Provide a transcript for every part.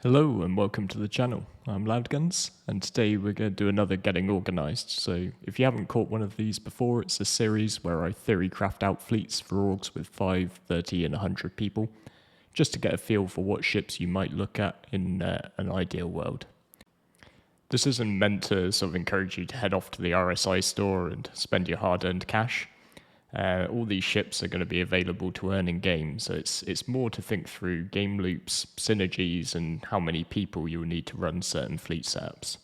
Hello and welcome to the channel. I'm Loudguns, and today we're going to do another Getting Organised. So if you haven't caught one of these before, it's a series where I theory craft out fleets for orgs with 5, 30 and 100 people, just to get a feel for what ships you might look at in an ideal world. This isn't meant to sort of encourage you to head off to the RSI store and spend your hard-earned cash. All these ships are going to be available to earn in game, so it's more to think through game loops, synergies, and how many people you will need to run certain fleet setups.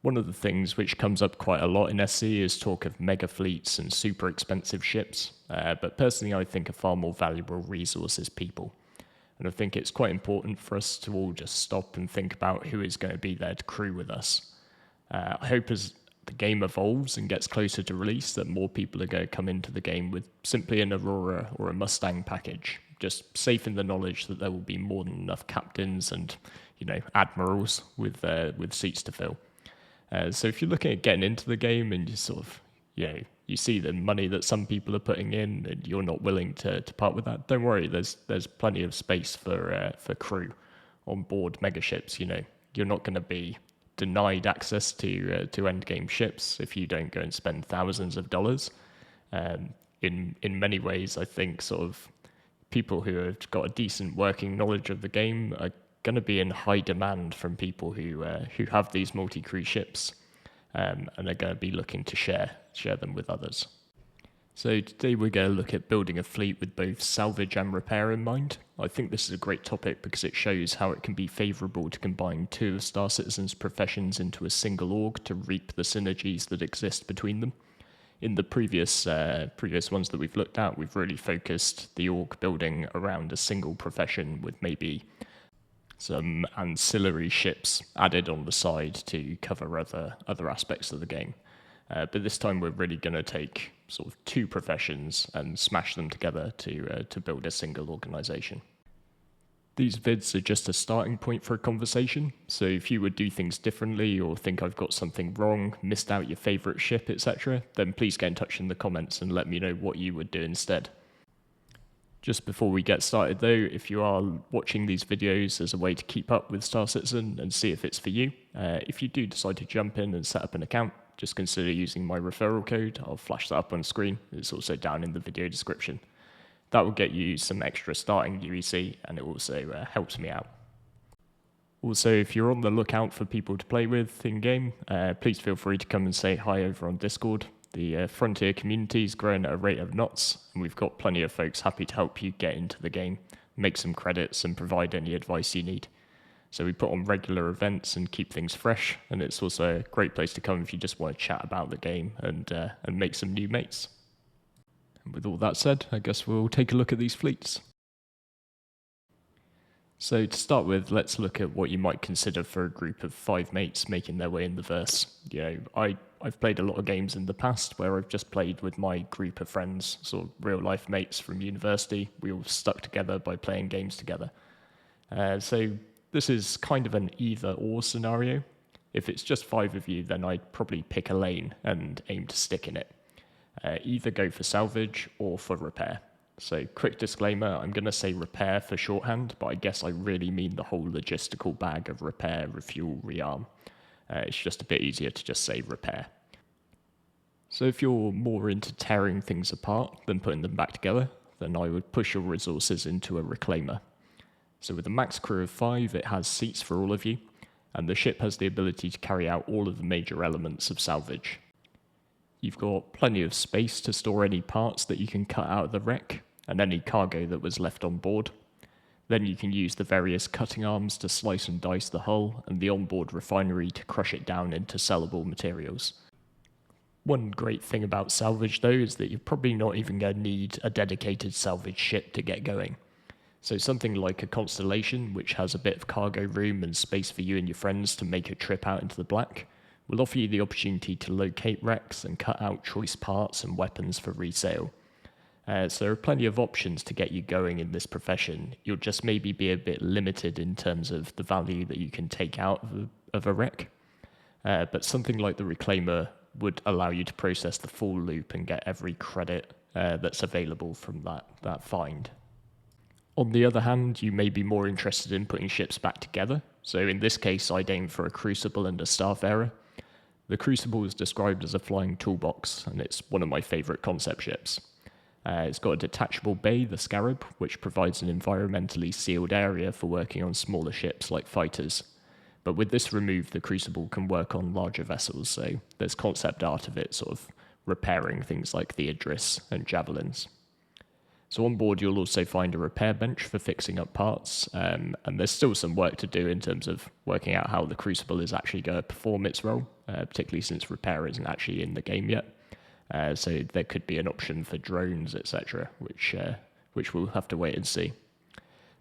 One of the things which comes up quite a lot in SC is talk of mega fleets and super expensive ships, but personally I think a far more valuable resource is people. And I think it's quite important for us to all just stop and think about who is going to be there to crew with us. I hope as the game evolves and gets closer to release that more people are going to come into the game with simply an Aurora or a Mustang package, just safe in the knowledge that there will be more than enough captains and, admirals with seats to fill. So if you're looking at getting into the game and you sort of, you see the money that some people are putting in and you're not willing to part with that, don't worry, there's plenty of space for crew on board megaships. You're not going to be denied access to endgame ships if you don't go and spend thousands of dollars. In many ways, I think sort of people who have got a decent working knowledge of the game are going to be in high demand from people who have these multi-crew ships, and are going to be looking to share them with others. So today we're going to look at building a fleet with both salvage and repair in mind. I think this is a great topic because it shows how it can be favourable to combine two of Star Citizen's professions into a single org to reap the synergies that exist between them. In the previous ones that we've looked at, we've really focused the org building around a single profession with maybe some ancillary ships added on the side to cover other aspects of the game. But this time we're really going to take sort of two professions and smash them together to build a single organisation. These vids are just a starting point for a conversation, so if you would do things differently or think I've got something wrong, missed out your favourite ship, etc., then please get in touch in the comments and let me know what you would do instead. Just before we get started though, if you are watching these videos as a way to keep up with Star Citizen and see if it's for you, if you do decide to jump in and set up an account, just consider using my referral code. I'll flash that up on screen. It's also down in the video description. That will get you some extra starting UEC, and it also helps me out. Also, if you're on the lookout for people to play with in-game, please feel free to come and say hi over on Discord. The Frontier community is growing at a rate of knots, and we've got plenty of folks happy to help you get into the game, make some credits, and provide any advice you need. So we put on regular events and keep things fresh, and it's also a great place to come if you just want to chat about the game and make some new mates. And with all that said, I guess we'll take a look at these fleets. So to start with, let's look at what you might consider for a group of 5 mates making their way in the verse. I've played a lot of games in the past where I've just played with my group of friends, sort of real life mates from university. We all stuck together by playing games together. So this is kind of an either-or scenario. If it's just 5 of you, then I'd probably pick a lane and aim to stick in it. Either go for salvage or for repair. So quick disclaimer, I'm going to say repair for shorthand, but I guess I really mean the whole logistical bag of repair, refuel, rearm. It's just a bit easier to just say repair. So if you're more into tearing things apart than putting them back together, then I would push your resources into a reclaimer. So with a max crew of 5, it has seats for all of you, and the ship has the ability to carry out all of the major elements of salvage. You've got plenty of space to store any parts that you can cut out of the wreck, and any cargo that was left on board. Then you can use the various cutting arms to slice and dice the hull, and the onboard refinery to crush it down into sellable materials. One great thing about salvage though is that you're probably not even going to need a dedicated salvage ship to get going. So something like a Constellation, which has a bit of cargo room and space for you and your friends to make a trip out into the black, will offer you the opportunity to locate wrecks and cut out choice parts and weapons for resale. So there are plenty of options to get you going in this profession. You'll just maybe be a bit limited in terms of the value that you can take out of a wreck. But something like the Reclaimer would allow you to process the full loop and get every credit that's available from that find. On the other hand, you may be more interested in putting ships back together. So in this case, I'd aim for a crucible and a starfarer. The crucible is described as a flying toolbox, and it's one of my favourite concept ships. It's got a detachable bay, the Scarab, which provides an environmentally sealed area for working on smaller ships like fighters. But with this removed, the crucible can work on larger vessels, so there's concept art of it sort of repairing things like the Idris and javelins. So on board, you'll also find a repair bench for fixing up parts, and there's still some work to do in terms of working out how the Crucible is actually going to perform its role, particularly since repair isn't actually in the game yet. So there could be an option for drones, etc., which we'll have to wait and see.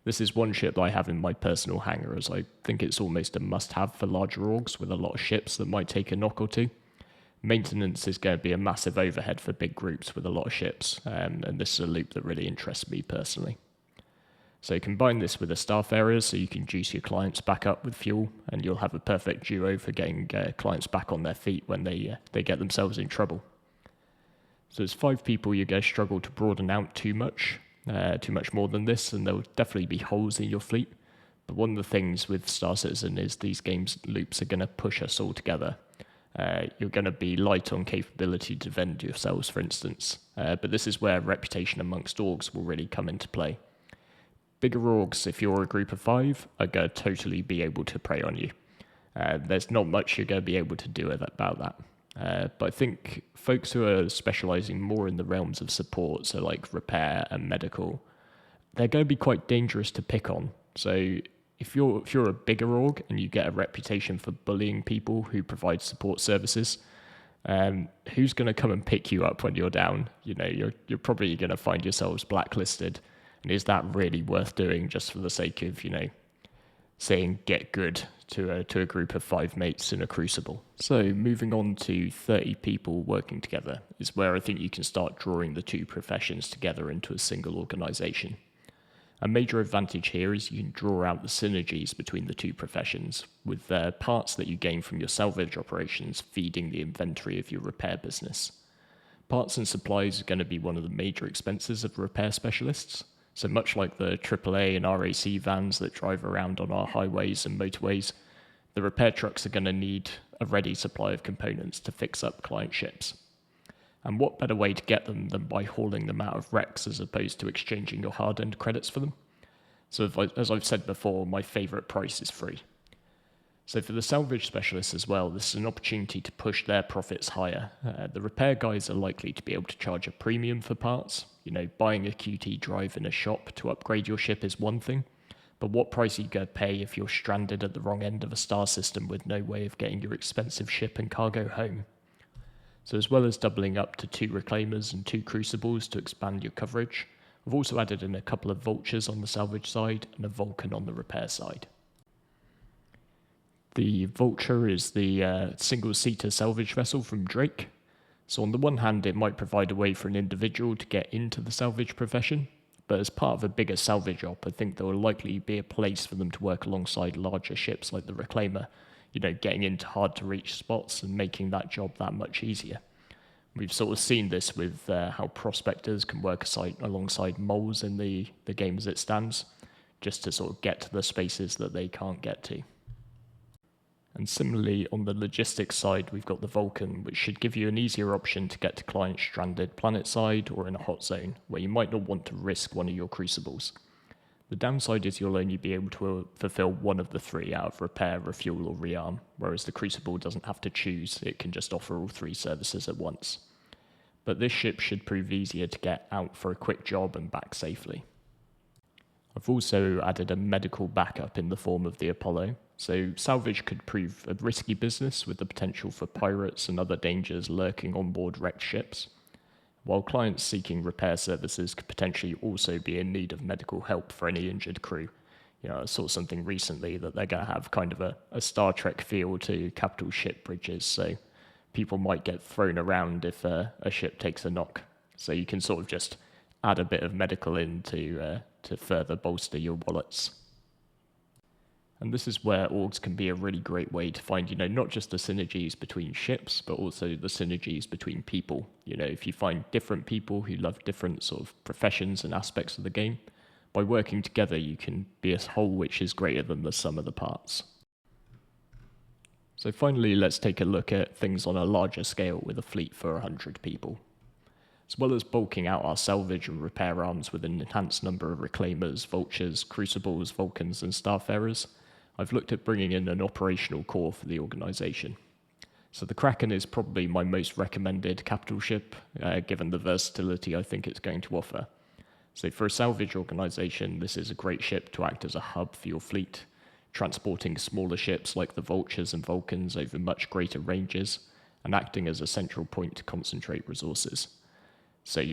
This is one ship that I have in my personal hangar, as I think it's almost a must-have for larger orgs with a lot of ships that might take a knock or two. Maintenance is going to be a massive overhead for big groups with a lot of ships, and this is a loop that really interests me personally. So combine this with a starfarer so you can juice your clients back up with fuel, and you'll have a perfect duo for getting clients back on their feet when they get themselves in trouble. So as 5 people, you're going to struggle to broaden out too much more than this, and there will definitely be holes in your fleet. But one of the things with Star Citizen is these games loops are going to push us all together. You're going to be light on capability to defend yourselves, for instance, but this is where reputation amongst orgs will really come into play. Bigger orgs, if you're a group of 5, are going to totally be able to prey on you. There's not much you're going to be able to do about that. But I think folks who are specialising more in the realms of support, so like repair and medical, they're going to be quite dangerous to pick on. So if you're a bigger org and you get a reputation for bullying people who provide support services, who's going to come and pick you up when you're down? You know, you're probably going to find yourselves blacklisted. And is that really worth doing just for the sake of, saying get good to a group of 5 mates in a crucible? So moving on to 30 people working together is where I think you can start drawing the 2 professions together into a single organisation. A major advantage here is you can draw out the synergies between the 2 professions, with parts that you gain from your salvage operations feeding the inventory of your repair business. Parts and supplies are going to be one of the major expenses of repair specialists, so much like the AAA and RAC vans that drive around on our highways and motorways, the repair trucks are going to need a ready supply of components to fix up client ships. And what better way to get them than by hauling them out of wrecks as opposed to exchanging your hard-earned credits for them? So as I've said before, my favourite price is free. So for the salvage specialists as well, this is an opportunity to push their profits higher. The repair guys are likely to be able to charge a premium for parts. Buying a QT drive in a shop to upgrade your ship is one thing, but what price are you going to pay if you're stranded at the wrong end of a star system with no way of getting your expensive ship and cargo home? So as well as doubling up to 2 reclaimers and 2 crucibles to expand your coverage, I've also added in a couple of vultures on the salvage side and a Vulcan on the repair side. The vulture is the single-seater salvage vessel from Drake. So on the one hand, it might provide a way for an individual to get into the salvage profession, but as part of a bigger salvage op, I think there will likely be a place for them to work alongside larger ships like the Reclaimer, getting into hard-to-reach spots and making that job that much easier. We've sort of seen this with how prospectors can work alongside moles in the game as it stands, just to sort of get to the spaces that they can't get to. And similarly, on the logistics side, we've got the Vulcan, which should give you an easier option to get to clients stranded planet-side or in a hot zone, where you might not want to risk one of your crucibles. The downside is you'll only be able to fulfill one of the 3 out of repair, refuel, or rearm, whereas the Crucible doesn't have to choose, it can just offer all 3 services at once. But this ship should prove easier to get out for a quick job and back safely. I've also added a medical backup in the form of the Apollo, so salvage could prove a risky business with the potential for pirates and other dangers lurking on board wrecked ships, while clients seeking repair services could potentially also be in need of medical help for any injured crew. I saw something recently that they're going to have kind of a Star Trek feel to capital ship bridges, so people might get thrown around if a ship takes a knock. So you can sort of just add a bit of medical in to further bolster your wallets. And this is where orgs can be a really great way to find, not just the synergies between ships, but also the synergies between people. If you find different people who love different sort of professions and aspects of the game, By working together, you can be a whole which is greater than the sum of the parts. So finally, let's take a look at things on a larger scale with a fleet for 100 people. As well as bulking out our salvage and repair arms with an enhanced number of reclaimers, vultures, crucibles, vulcans, and starfarers, I've looked at bringing in an operational core for the organisation. So the Kraken is probably my most recommended capital ship, given the versatility I think it's going to offer. So for a salvage organisation, this is a great ship to act as a hub for your fleet, transporting smaller ships like the vultures and vulcans over much greater ranges, and acting as a central point to concentrate resources. So,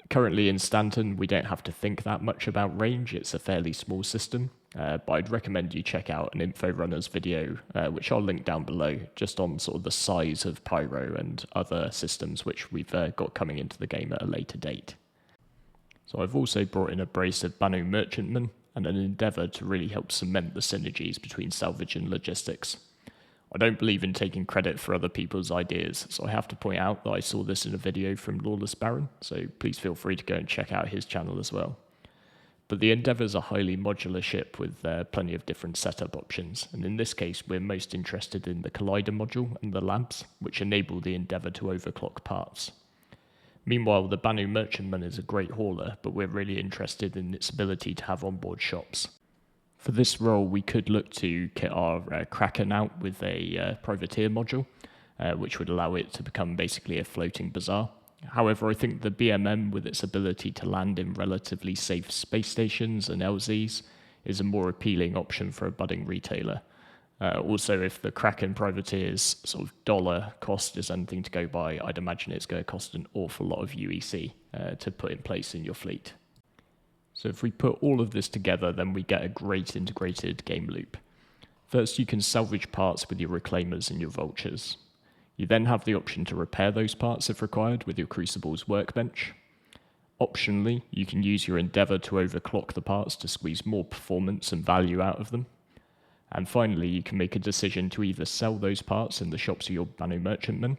currently in Stanton, we don't have to think that much about range. It's a fairly small system, but I'd recommend you check out an Info Runners video, which I'll link down below, just on sort of the size of Pyro and other systems which we've got coming into the game at a later date. So I've also brought in a brace of Banu merchantmen and an endeavour to really help cement the synergies between salvage and logistics. I don't believe in taking credit for other people's ideas, so I have to point out that I saw this in a video from Lawless Baron, so please feel free to go and check out his channel as well. But the Endeavour is a highly modular ship with plenty of different setup options, and in this case we're most interested in the Collider module and the labs, which enable the Endeavour to overclock parts. Meanwhile, the Banu merchantman is a great hauler, but we're really interested in its ability to have onboard shops. For this role, we could look to kit our Kraken out with a privateer module, which would allow it to become basically a floating bazaar. However, I think the BMM, with its ability to land in relatively safe space stations and LZs, is a more appealing option for a budding retailer. Also, if the Kraken privateer's sort of dollar cost is anything to go by, I'd imagine it's going to cost an awful lot of UEC to put in place in your fleet. So if we put all of this together, then we get a great integrated game loop. First, you can salvage parts with your reclaimers and your vultures. You then have the option to repair those parts if required with your Crucible's workbench. Optionally, you can use your Endeavour to overclock the parts to squeeze more performance and value out of them. And finally, you can make a decision to either sell those parts in the shops of your Banu merchantmen,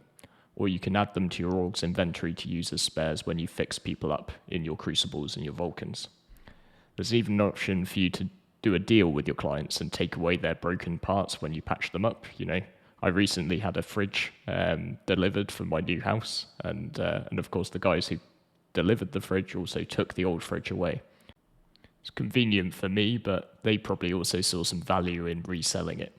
or you can add them to your org's inventory to use as spares when you fix people up in your Crucibles and your Vulcans. There's even an option for you to do a deal with your clients and take away their broken parts when you patch them up. I recently had a fridge delivered for my new house, and of course the guys who delivered the fridge also took the old fridge away. It's convenient for me, but they probably also saw some value in reselling it.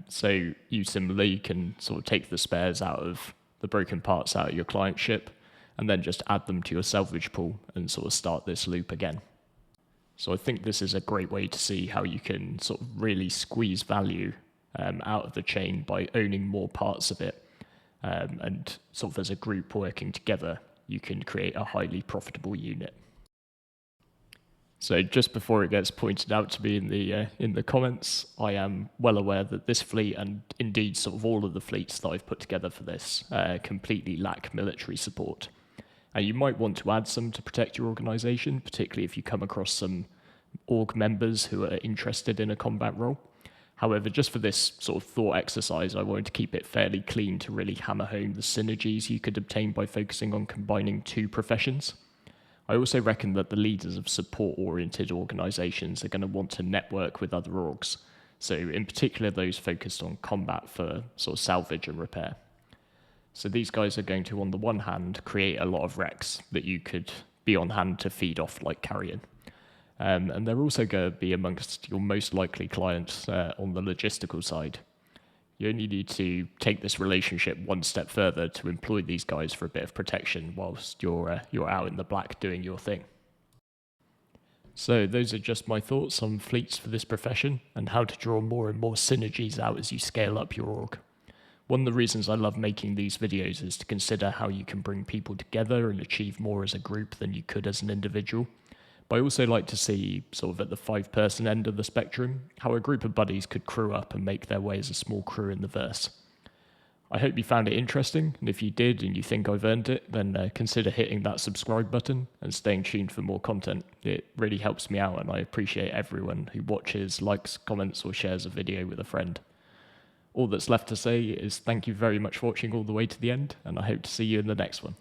So you similarly can sort of take the spares out of the broken parts out of your client ship, and then just add them to your salvage pool and sort of start this loop again. So I think this is a great way to see how you can sort of really squeeze value out of the chain by owning more parts of it. And sort of as a group working together, you can create a highly profitable unit. So just before it gets pointed out to me in the comments, I am well aware that this fleet, and indeed sort of all of the fleets that I've put together for this, completely lack military support. And you might want to add some to protect your organisation, particularly if you come across some org members who are interested in a combat role. However, just for this sort of thought exercise, I wanted to keep it fairly clean to really hammer home the synergies you could obtain by focusing on combining two professions. I also reckon that the leaders of support-oriented organisations are going to want to network with other orgs, so in particular those focused on combat for sort of salvage and repair. So these guys are going to, on the one hand, create a lot of recs that you could be on hand to feed off like carrion. And they're also going to be amongst your most likely clients on the logistical side. You only need to take this relationship one step further to employ these guys for a bit of protection whilst you're out in the black doing your thing. So those are just my thoughts on fleets for this profession and how to draw more and more synergies out as you scale up your org. One of the reasons I love making these videos is to consider how you can bring people together and achieve more as a group than you could as an individual. But I also like to see, sort of at the 5-person end of the spectrum, how a group of buddies could crew up and make their way as a small crew in the verse. I hope you found it interesting, and if you did and you think I've earned it, then consider hitting that subscribe button and staying tuned for more content. It really helps me out, and I appreciate everyone who watches, likes, comments, or shares a video with a friend. All that's left to say is thank you very much for watching all the way to the end, and I hope to see you in the next one.